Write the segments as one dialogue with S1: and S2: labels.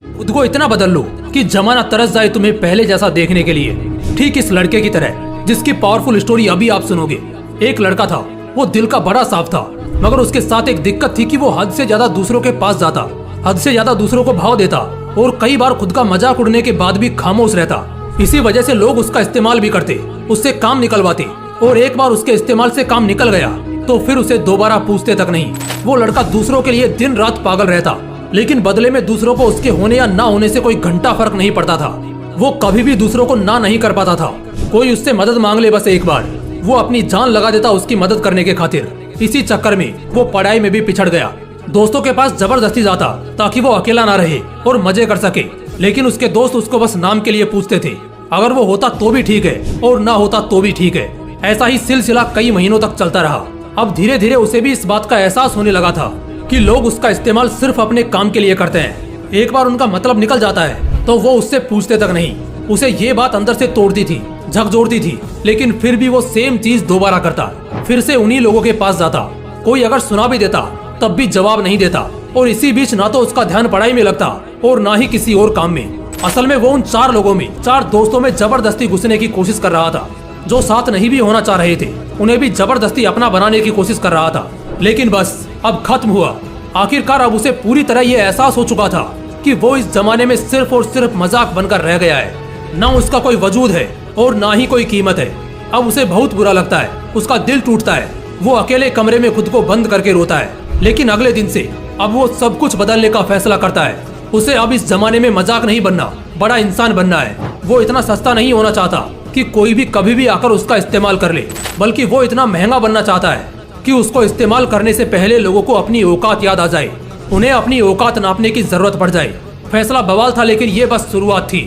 S1: खुद को इतना बदल लो कि जमाना तरस जाए तुम्हें पहले जैसा देखने के लिए। ठीक इस लड़के की तरह जिसकी पावरफुल स्टोरी अभी आप सुनोगे। एक लड़का था, वो दिल का बड़ा साफ था, मगर उसके साथ एक दिक्कत थी कि वो हद से ज्यादा दूसरों के पास जाता, हद से ज्यादा दूसरों को भाव देता और कई बार खुद का मजाक उड़ने के बाद भी खामोश रहता। इसी वजह से लोग उसका इस्तेमाल भी करते, उससे काम निकलवाते, और एक बार उसके इस्तेमाल से काम निकल गया तो फिर उसे दोबारा पूछते तक नहीं। वो लड़का दूसरों के लिए दिन रात पागल रहता, लेकिन बदले में दूसरों को उसके होने या ना होने से कोई घंटा फर्क नहीं पड़ता था। वो कभी भी दूसरों को ना नहीं कर पाता था। कोई उससे मदद मांग ले बस एक बार, वो अपनी जान लगा देता उसकी मदद करने के खातिर। इसी चक्कर में वो पढ़ाई में भी पिछड़ गया। दोस्तों के पास जबरदस्ती जाता ताकि वो अकेला ना रहे और मजे कर सके, लेकिन उसके दोस्त उसको बस नाम के लिए पूछते थे। अगर वो होता तो भी ठीक है और ना होता तो भी ठीक है। ऐसा ही सिलसिला कई महीनों तक चलता रहा। अब धीरे धीरे उसे भी इस बात का एहसास होने लगा था कि लोग उसका इस्तेमाल सिर्फ अपने काम के लिए करते हैं। एक बार उनका मतलब निकल जाता है तो वो उससे पूछते तक नहीं। उसे ये बात अंदर से तोड़ती थी, झकझोरती थी, लेकिन फिर भी वो सेम चीज दोबारा करता। फिर से उन्हीं लोगों के पास जाता। कोई अगर सुना भी देता तब भी जवाब नहीं देता, और इसी बीच ना तो उसका ध्यान पढ़ाई में लगता और ना ही किसी और काम में। असल में वो उन 4 लोगों में, 4 दोस्तों में जबरदस्ती घुसने की कोशिश कर रहा था। जो साथ नहीं भी होना चाह रहे थे उन्हें भी जबरदस्ती अपना बनाने की कोशिश कर रहा था। लेकिन बस अब खत्म हुआ। आखिरकार अब उसे पूरी तरह ये एहसास हो चुका था कि वो इस जमाने में सिर्फ और सिर्फ मजाक बनकर रह गया है। ना उसका कोई वजूद है और ना ही कोई कीमत है। अब उसे बहुत बुरा लगता है, उसका दिल टूटता है। वो अकेले कमरे में खुद को बंद करके रोता है। लेकिन अगले दिन से अब वो सब कुछ बदलने का फैसला करता है। उसे अब इस जमाने में मजाक नहीं बनना, बड़ा इंसान बनना है। वो इतना सस्ता नहीं होना चाहता कि कोई भी कभी भी आकर उसका इस्तेमाल कर ले, बल्कि वो इतना महंगा बनना चाहता है कि उसको इस्तेमाल करने से पहले लोगों को अपनी औकात याद आ जाए, उन्हें अपनी औकात नापने की जरूरत पड़ जाए। फैसला बवाल था, लेकिन ये बस शुरुआत थी।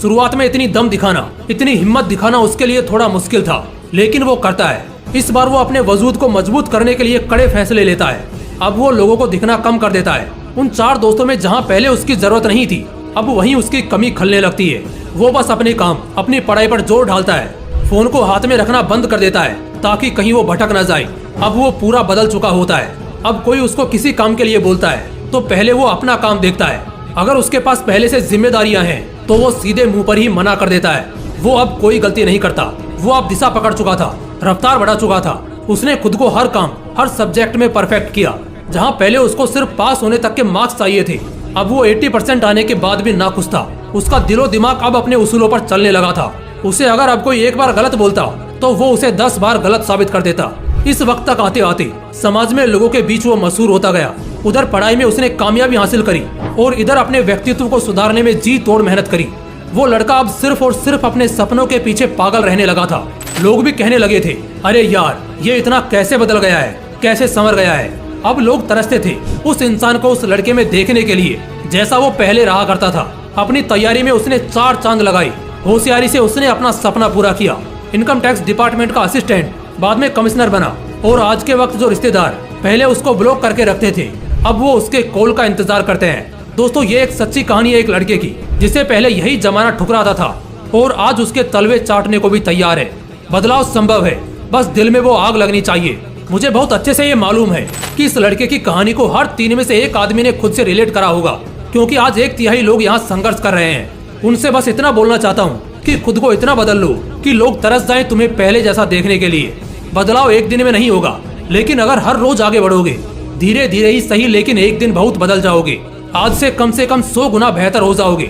S1: शुरुआत में इतनी दम दिखाना, इतनी हिम्मत दिखाना उसके लिए थोड़ा मुश्किल था, लेकिन वो करता है। इस बार वो अपने वजूद को मजबूत करने के लिए कड़े फैसले लेता है। अब वो लोगों को दिखना कम कर देता है। उन 4 दोस्तों में जहाँ पहले उसकी जरूरत नहीं थी, अब वहीं उसकी कमी खलने लगती है। वो बस अपने काम, अपनी पढ़ाई पर जोर डालता है। फोन को हाथ में रखना बंद कर देता है ताकि कहीं वो भटक न जाए। अब वो पूरा बदल चुका होता है। अब कोई उसको किसी काम के लिए बोलता है तो पहले वो अपना काम देखता है। अगर उसके पास पहले से जिम्मेदारियां हैं तो वो सीधे मुंह पर ही मना कर देता है। वो अब कोई गलती नहीं करता। वो अब दिशा पकड़ चुका था, रफ्तार बढ़ा चुका था। उसने खुद को हर काम, हर सब्जेक्ट में परफेक्ट किया। जहाँ पहले उसको सिर्फ पास होने तक के मार्क्स चाहिए थे, अब वो 80% आने के बाद भी नाखुश था। उसका दिलो दिमाग अब अपने उसूलों पर चलने लगा था। उसे अगर अब कोई एक बार गलत बोलता तो वो उसे 10 बार गलत साबित कर देता। इस वक्त तक आते आते समाज में लोगों के बीच वो मशहूर होता गया। उधर पढ़ाई में उसने कामयाबी हासिल करी और इधर अपने व्यक्तित्व को सुधारने में जी तोड़ मेहनत करी। वो लड़का अब सिर्फ और सिर्फ अपने सपनों के पीछे पागल रहने लगा था। लोग भी कहने लगे थे, अरे यार ये इतना कैसे बदल गया है, कैसे संवर गया है। अब लोग तरसते थे उस इंसान को उस लड़के में देखने के लिए जैसा वो पहले रहा करता था। अपनी तैयारी में उसने 4 चांद लगाई। होशियारी से उसने अपना सपना पूरा किया। इनकम टैक्स डिपार्टमेंट का असिस्टेंट, बाद में कमिश्नर बना, और आज के वक्त जो रिश्तेदार पहले उसको ब्लॉक करके रखते थे अब वो उसके कॉल का इंतजार करते हैं। दोस्तों, ये एक सच्ची कहानी है एक लड़के की जिसे पहले यही जमाना ठुकराता था और आज उसके तलवे चाटने को भी तैयार है। बदलाव संभव है, बस दिल में वो आग लगनी चाहिए। मुझे बहुत अच्छे से ये मालूम है कि इस लड़के की कहानी को हर 3 में से 1 आदमी ने खुद से रिलेट करा होगा, क्योंकि आज 1/3 लोग यहाँ संघर्ष कर रहे हैं। उनसे बस इतना बोलना चाहता हूँ कि खुद को इतना बदल लो कि लोग तरस जाएं तुम्हें पहले जैसा देखने के लिए। बदलाव एक दिन में नहीं होगा, लेकिन अगर हर रोज आगे बढ़ोगे, धीरे धीरे ही सही, लेकिन एक दिन बहुत बदल जाओगे। आज से कम 100 गुना बेहतर हो जाओगे।